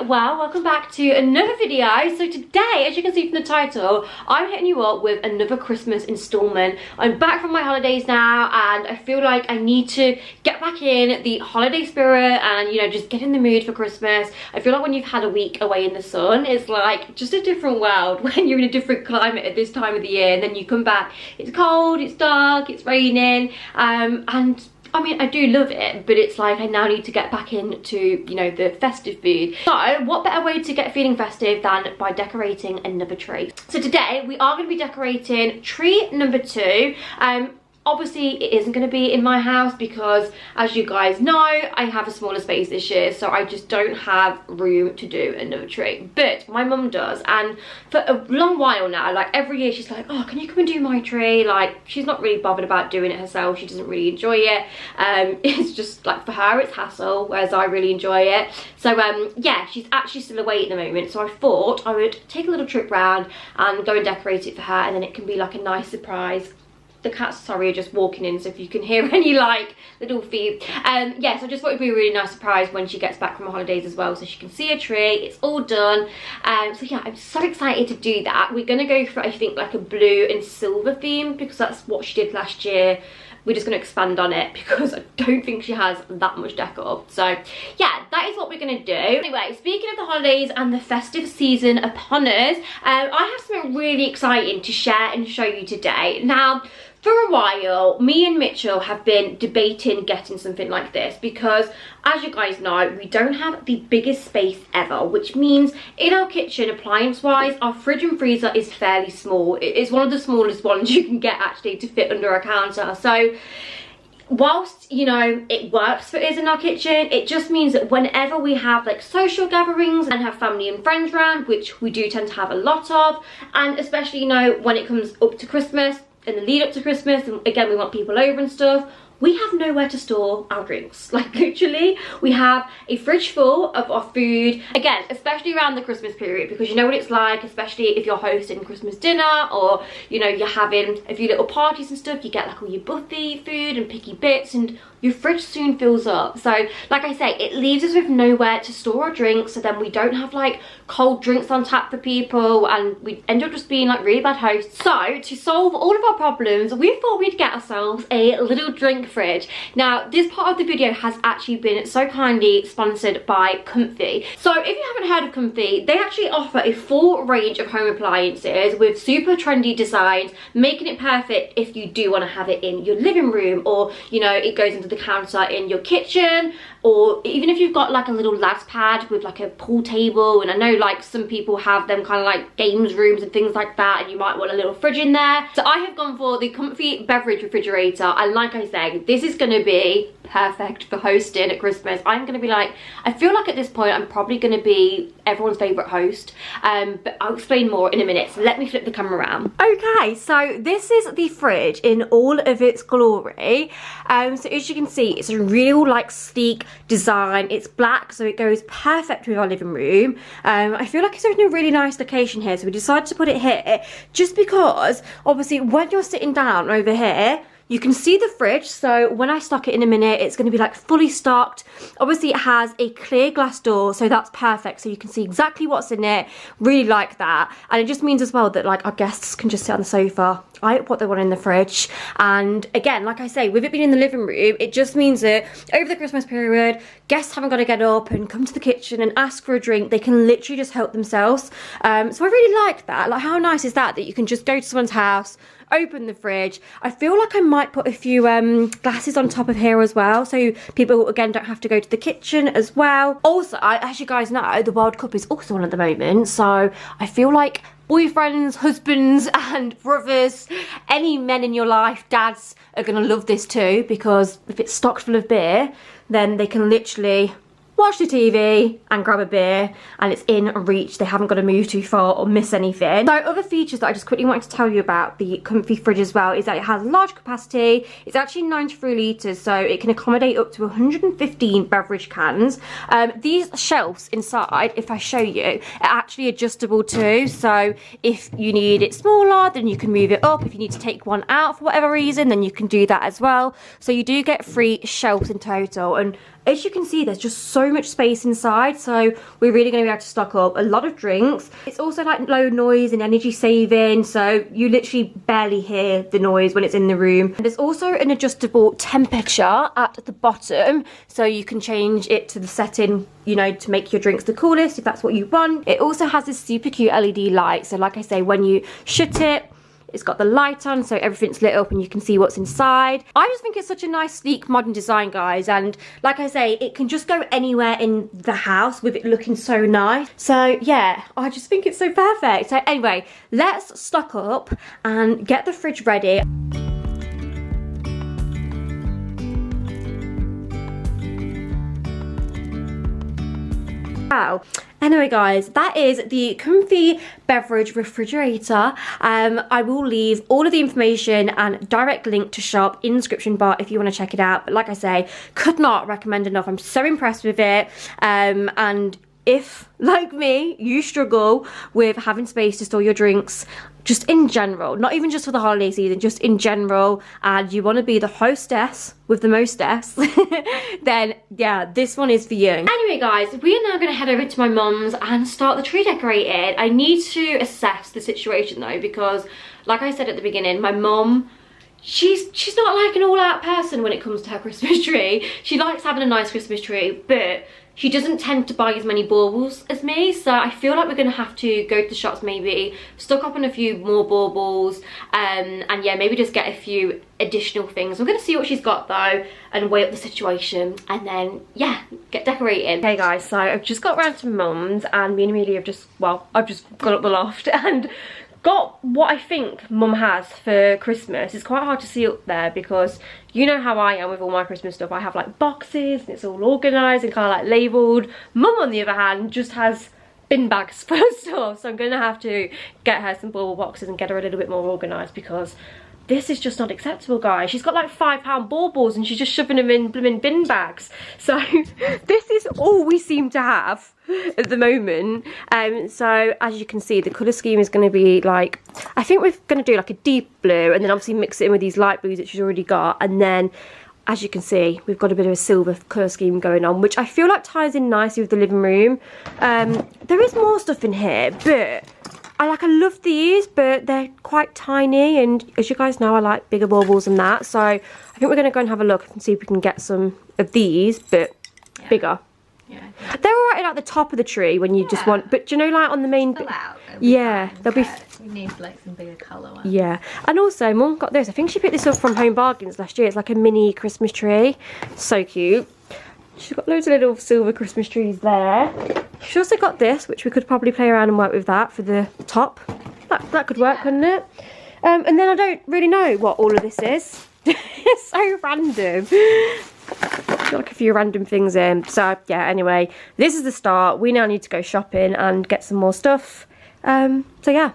well, welcome back to another video. So today, as you can see from the title, I'm hitting you up with another Christmas installment. I'm back from my holidays now and I feel like I need to get back in the holiday spirit and, you know, just get in the mood for Christmas. I feel like when you've had a week away in the sun, it's like just a different world when you're in a different climate at this time of the year, and then you come back, it's cold, it's dark, it's raining, and I mean, I do love it, but it's like I now need to get back into, you know, the festive food. So what better way to get feeling festive than by decorating another tree? So today we are going to be decorating tree number 2. Obviously it isn't going to be in my house because, as you guys know, I have a smaller space this year, so I just don't have room to do another tree. But my mum does, and for a long while now, like every year she's like, oh, can you come and do my tree? Like, she's not really bothered about doing it herself. She doesn't really enjoy it. It's just like, for her it's hassle, whereas I really enjoy it. So yeah, she's actually still away at the moment, so I thought I would take a little trip round and go and decorate it for her, and then it can be like a nice surprise. The cats, sorry, are just walking in, so if you can hear any like little feet. Yes, I just thought it'd be a really nice surprise when she gets back from her holidays as well, so she can see a tree. It's all done. So yeah, I'm so excited to do that. We're gonna go for, I think, like a blue and silver theme because that's what she did last year. We're just going to expand on it because I don't think she has that much decor. So yeah, that is what we're going to do. Anyway, speaking of the holidays and the festive season upon us, I have something really exciting to share and show you today. Now, for a while, me and Mitchell have been debating getting something like this because, as you guys know, we don't have the biggest space ever, which means in our kitchen, appliance-wise, our fridge and freezer is fairly small. It's one of the smallest ones you can get, actually, to fit under a counter. So whilst, you know, it works for us in our kitchen, it just means that whenever we have like social gatherings and have family and friends around, which we do tend to have a lot of, and especially, you know, when it comes up to Christmas, in the lead up to Christmas, and again we want people over and stuff, we have nowhere to store our drinks. Like, literally, we have a fridge full of our food, again, especially around the Christmas period, because you know what it's like, especially if you're hosting Christmas dinner, or, you know, you're having a few little parties and stuff, you get like all your buffet food and picky bits, and your fridge soon fills up. So like I say, it leaves us with nowhere to store our drinks, so then we don't have like cold drinks on tap for people, and we end up just being like really bad hosts. So to solve all of our problems, we thought we'd get ourselves a little drink fridge. Now, this part of the video has actually been so kindly sponsored by Comfee. So if you haven't heard of Comfee, they actually offer a full range of home appliances with super trendy designs, making it perfect if you do want to have it in your living room, or, you know, it goes into the counter in your kitchen, or even if you've got like a little lad's pad with like a pool table. And I know like some people have them kind of like games rooms and things like that, and you might want a little fridge in there. So I have gone for the Comfee Beverage refrigerator, and like I say, this is going to be perfect for hosting at Christmas. I'm going to be like, I feel like at this point I'm probably going to be everyone's favourite host, but I'll explain more in a minute, so let me flip the camera around. Okay, so this is the fridge in all of its glory. So as you can see, it's a real like sleek design. It's black, so it goes perfect with our living room. I feel like it's in a really nice location here, so we decided to put it here just because obviously when you're sitting down over here, you can see the fridge, so when I stock it in a minute, it's going to be like fully stocked. Obviously, it has a clear glass door, so that's perfect. So you can see exactly what's in it. Really like that. And it just means as well that like our guests can just sit on the sofa, eat what they want in the fridge. And again, like I say, with it being in the living room, it just means that over the Christmas period, guests haven't got to get up and come to the kitchen and ask for a drink. They can literally just help themselves. So I really like that. Like, how nice is that you can just go to someone's house, open the fridge. I feel like I might put a few glasses on top of here as well, so people again don't have to go to the kitchen as well. Also, as you guys know, the World Cup is also on at the moment, so I feel like boyfriends, husbands and brothers, any men in your life, dads, are gonna love this too, because if it's stocked full of beer, then they can literally watch the TV and grab a beer, and it's in reach. They haven't got to move too far or miss anything. So other features that I just quickly wanted to tell you about the Comfee fridge as well is that it has large capacity. It's actually 93 litres, so it can accommodate up to 115 beverage cans. These shelves inside, if I show you, are actually adjustable too. So if you need it smaller, then you can move it up. If you need to take one out for whatever reason, then you can do that as well. So you do get 3 shelves in total. And as you can see, there's just so much space inside, so we're really going to be able to stock up a lot of drinks. It's also like low noise and energy saving, so you literally barely hear the noise when it's in the room. And there's also an adjustable temperature at the bottom, so you can change it to the setting, you know, to make your drinks the coolest if that's what you want. It also has this super cute LED light, so like I say, when you shut it, it's got the light on, so everything's lit up and you can see what's inside. I just think it's such a nice, sleek, modern design, guys. And like I say, it can just go anywhere in the house with it looking so nice. So yeah, I just think it's so perfect. So anyway, let's stock up and get the fridge ready. Wow. Anyway, guys, that is the Comfee Beverage refrigerator. I will leave all of the information and direct link to shop in the description bar if you want to check it out. But like I say, could not recommend enough. I'm so impressed with it. And if, like me, you struggle with having space to store your drinks, just in general, not even just for the holiday season, just in general, and you want to be the hostess with the mostess, then yeah, this one is for you. Anyway, guys, we are now going to head over to my mum's and start the tree decorating. I need to assess the situation though, because like I said at the beginning, my mum, she's not like an all-out person when it comes to her Christmas tree. She likes having a nice Christmas tree, but she doesn't tend to buy as many baubles as me, so I feel like we're going to have to go to the shops, maybe stock up on a few more baubles, and yeah, maybe just get a few additional things. We're going to see what she's got though and weigh up the situation, and then yeah, get decorating. Okay guys, so I've just got round to mum's, and me and Amelia have just, well, I've just gone up the loft and got what I think mum has for Christmas. It's quite hard to see up there because you know how I am with all my Christmas stuff. I have like boxes and it's all organised and kind of like labelled. Mum on the other hand just has bin bags full of stuff, so I'm going to have to get her some bauble boxes and get her a little bit more organised, because this is just not acceptable, guys. She's got like £5 baubles and she's just shoving them in blooming bin bags. So this is all we seem to have at the moment. So as you can see, the colour scheme is going to be like, I think we're going to do like a deep blue and then obviously mix it in with these light blues that she's already got. And then as you can see, we've got a bit of a silver colour scheme going on, which I feel like ties in nicely with the living room. There is more stuff in here, but I love these, but they're quite tiny, and as you guys know, I like bigger baubles than that. So I think we're going to go and have a look and see if we can get some of these, but yeah, bigger. Yeah, they're all right at the top of the tree when you just want, but do you know, like on the main bit, yeah, they'll be. We need like some bigger colour ones. Yeah, and also Mum got this. I think she picked this up from Home Bargains last year. It's like a mini Christmas tree, so cute. She's got loads of little silver Christmas trees there. She's also got this, which we could probably play around and work with that for the top. That could work, couldn't it? And then I don't really know what all of this is. It's so random. Got like a few random things in. So yeah, anyway, this is the start. We now need to go shopping and get some more stuff. So yeah.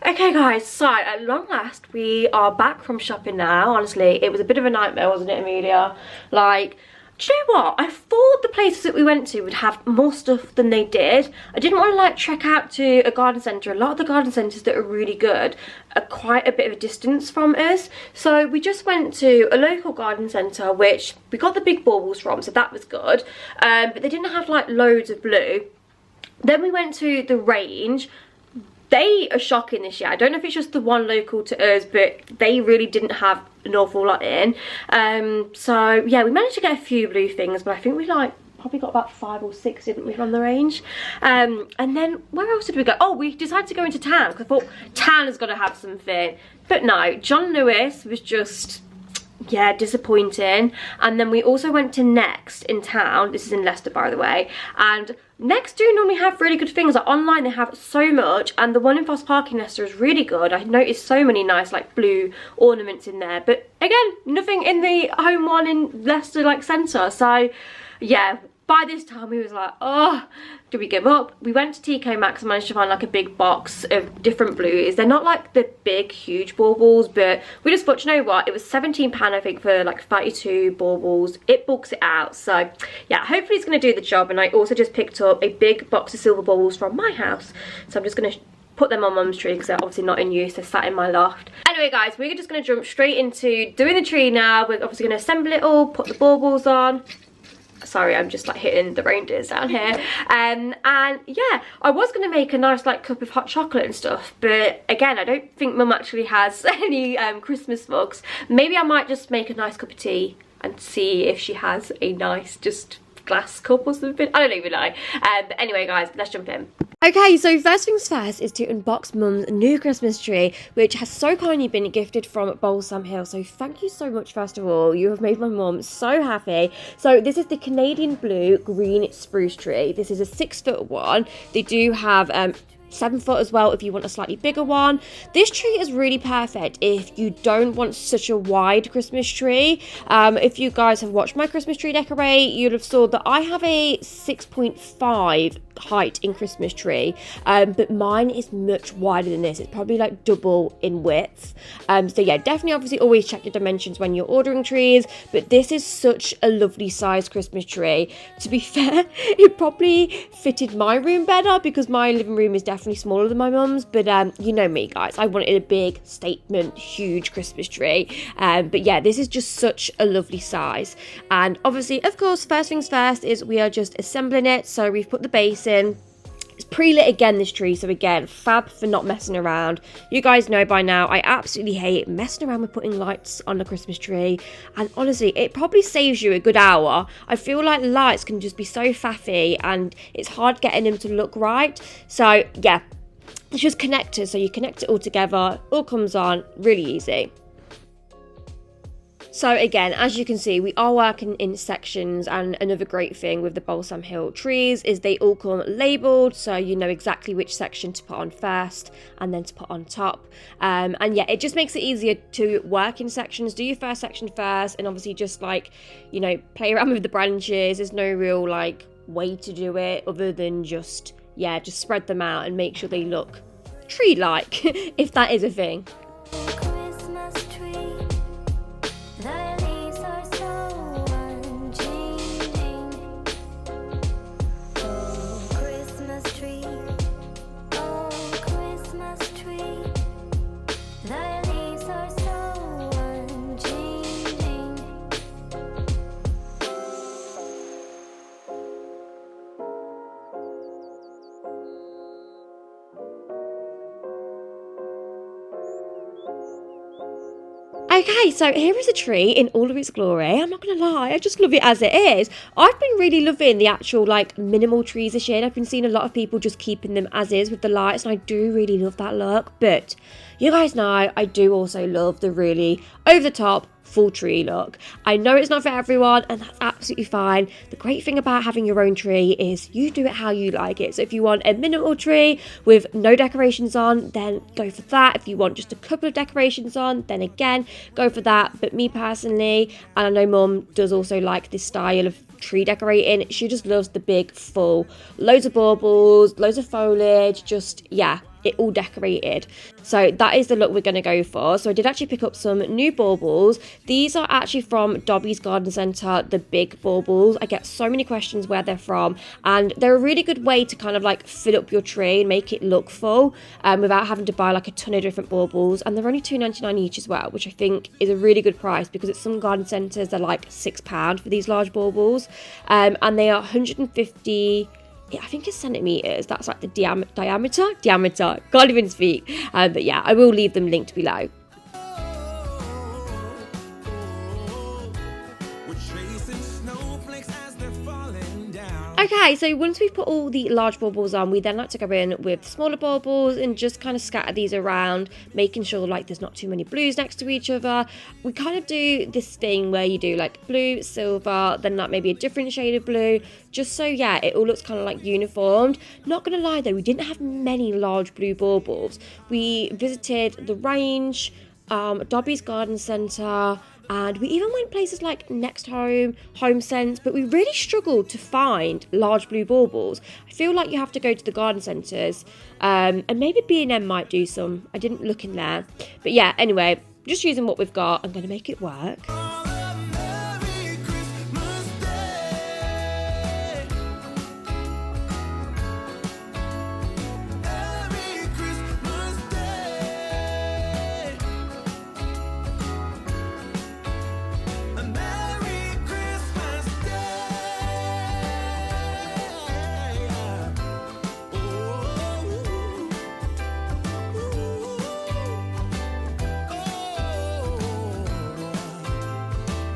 Okay guys, so at long last we are back from shopping now. Honestly, it was a bit of a nightmare, wasn't it, Amelia? Like, do you know what? I thought the places that we went to would have more stuff than they did. I didn't want to like trek out to a garden centre. A lot of the garden centres that are really good are quite a bit of a distance from us. So we just went to a local garden centre, which we got the big baubles from, so that was good. But they didn't have like loads of blue. Then we went to the range. They are shocking this year. I don't know if it's just the one local to us, but they really didn't have an awful lot in. So yeah, we managed to get a few blue things, but I think we like probably got about 5 or 6, didn't we, from the range. And then where else did we go? Oh, we decided to go into town because I thought town has got to have something. But no, John Lewis was just, yeah, disappointing. And then we also went to Next in town. This is in Leicester, by the way. And Next do normally have really good things. Like online they have so much, and the one in Foss Park in Leicester is really good. I noticed so many nice like blue ornaments in there, but again, nothing in the home one in Leicester like centre. So yeah, by this time we was like, oh, do we give up? We went to TK Maxx and managed to find like a big box of different blues. They're not like the big huge baubles, but we just thought, you know what, it was £17 I think for like 32 baubles. It bulks it out. So yeah, hopefully it's going to do the job. And I also just picked up a big box of silver baubles from my house, so I'm just going to put them on Mum's tree because they're obviously not in use. They're sat in my loft. Anyway guys, we're just going to jump straight into doing the tree now. We're obviously going to assemble it all, put the baubles on. Sorry, I'm just like hitting the reindeers down here. And yeah, I was going to make a nice like cup of hot chocolate and stuff, but again, I don't think Mum actually has any Christmas mugs. Maybe I might just make a nice cup of tea and see if she has a nice just glass cup or something. I don't even know. But anyway, guys, let's jump in. Okay, so first things first is to unbox Mum's new Christmas tree, which has so kindly been gifted from Balsam Hill. So thank you so much, first of all. You have made my mum so happy. So this is the Canadian Blue Green Spruce tree. This is a 6-foot one. They do have 7 foot as well if you want a slightly bigger one. This tree is really perfect if you don't want such a wide Christmas tree. If you guys have watched my Christmas tree decorate, you'd have saw that I have a 6.5 height in Christmas tree, but mine is much wider than this. It's probably like double in width. So yeah, definitely obviously always check your dimensions when you're ordering trees, but this is such a lovely size Christmas tree. To be fair, it probably fitted my room better because my living room is definitely smaller than my mum's, but you know me, guys, I wanted a big statement huge Christmas tree. But yeah, this is just such a lovely size. And obviously, of course, first things first is we are just assembling it. So we've put the base in. It's pre-lit again, this tree, so again, fab for not messing around. You guys know by now, I absolutely hate messing around with putting lights on the Christmas tree, and honestly, it probably saves you a good hour. I feel like lights can just be so faffy, and it's hard getting them to look right. So yeah, it's just connectors, so you connect it all together, all comes on, really easy. So again, as you can see, we are working in sections, and another great thing with the Balsam Hill trees is they all come labelled, so you know exactly which section to put on first and then to put on top. And yeah, it just makes it easier to work in sections. Do your first section first, and obviously just like, you know, play around with the branches. There's no real like way to do it other than just, yeah, just spread them out and make sure they look tree-like, if that is a thing. Okay, so here is a tree in all of its glory. I'm not going to lie, I just love it as it is. I've been really loving the actual like minimal trees this year. I've been seeing a lot of people just keeping them as is with the lights, and I do really love that look. But you guys know I do also love the really over the top full tree look. I know it's not for everyone, and that's absolutely fine. The great thing about having your own tree is you do it how you like it. So if you want a minimal tree with no decorations on, then go for that. If you want just a couple of decorations on, then again, go for that. But me personally, and I know Mum does also like this style of tree decorating, she just loves the big full, loads of baubles, loads of foliage, just yeah, it all decorated. So that is the look we're going to go for. So I did actually pick up some new baubles. These are actually from Dobby's Garden Centre, the big baubles. I get so many questions where they're from, and they're a really good way to kind of like fill up your tree and make it look full without having to buy like a ton of different baubles. And they're only £2.99 each as well, which I think is a really good price because at some garden centres they're like £6 for these large baubles, and they are 150, I think it's centimetres, that's like the diameter, can't even speak, but yeah, I will leave them linked below. Okay, so once we've put all the large baubles on, we then like to go in with smaller baubles and just kind of scatter these around, making sure like there's not too many blues next to each other. We kind of do this thing where you do like blue, silver, then like maybe a different shade of blue, just so yeah, it all looks kind of like uniformed. Not gonna lie though, we didn't have many large blue baubles. We visited the range, Dobby's Garden Centre, and we even went places like Next Home, Home Sense, but we really struggled to find large blue baubles. I feel like you have to go to the garden centres, and maybe B&M might do some. I didn't look in there. But yeah, anyway, just using what we've got, I'm going to make it work.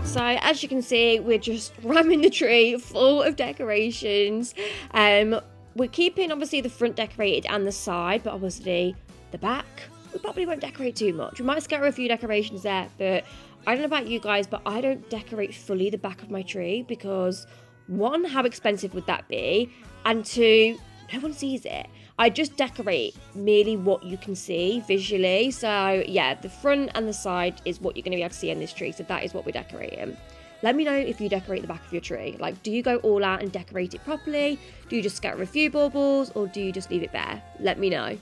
So as you can see, we're just ramming the tree full of decorations. We're keeping obviously the front decorated and the side, but obviously the back, we probably won't decorate too much. We might scatter a few decorations there, but I don't know about you guys, but I don't decorate fully the back of my tree because one, how expensive would that be? And two, no one sees it. I just decorate merely what you can see visually. So yeah, the front and the side is what you're going to be able to see in this tree. So that is what we're decorating. Let me know if you decorate the back of your tree. Like, do you go all out and decorate it properly? Do you just scatter a few baubles, or do you just leave it bare? Let me know.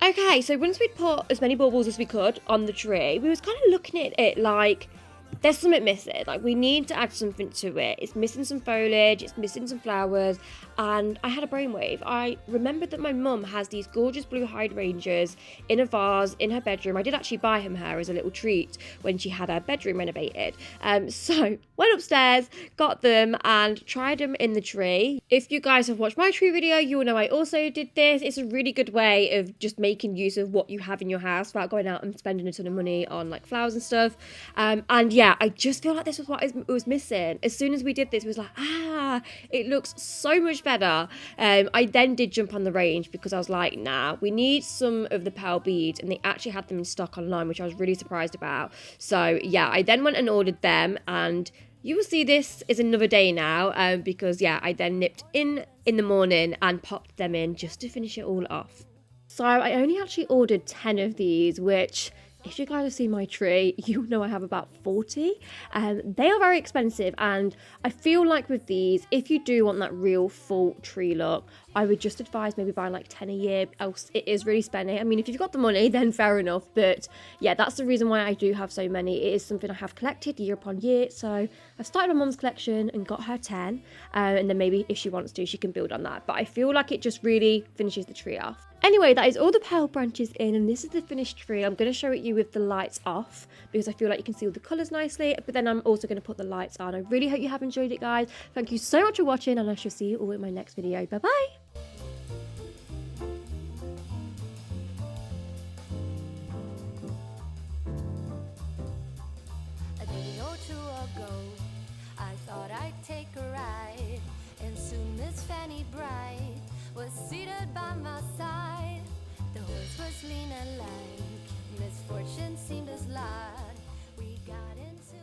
Okay, so once we'd put as many baubles as we could on the tree, we was kind of looking at it like, there's something missing. Like, we need to add something to it. It's missing some foliage, it's missing some flowers, and I had a brainwave. I remembered that my mum has these gorgeous blue hydrangeas in a vase in her bedroom. I did actually buy her as a little treat when she had her bedroom renovated. So went upstairs, got them, and tried them in the tree. If you guys have watched my tree video, you will know I also did this. It's a really good way of just making use of what you have in your house without going out and spending a ton of money on like flowers and stuff. And yeah, I just feel like this was what it was missing. As soon as we did this, it was like, it looks so much better. I then did jump on the range because I was like, nah, we need some of the pearl beads, and they actually had them in stock online, which I was really surprised about. So yeah, I then went and ordered them, and you will see this is another day now, because yeah, I then nipped in the morning and popped them in just to finish it all off. So I only actually ordered 10 of these, which, if you guys have seen my tree, you know I have about 40. They are very expensive, and I feel like with these, if you do want that real full tree look, I would just advise maybe buying like 10 a year, else it is really spendy. I mean, if you've got the money, then fair enough, but yeah, that's the reason why I do have so many. It is something I have collected year upon year, so I've started my mum's collection and got her 10, and then maybe if she wants to, she can build on that, but I feel like it just really finishes the tree off. Anyway, that is all the pearl branches in, and this is the finished tree. I'm going to show it you with the lights off because I feel like you can see all the colours nicely, but then I'm also going to put the lights on. I really hope you have enjoyed it, guys. Thank you so much for watching, and I shall see you all in my next video. Bye-bye! A day or two ago, I thought I'd take a ride, and soon Miss Fanny Bright was seated by my side. The horse was lean and lank, misfortune seemed his lot. We got into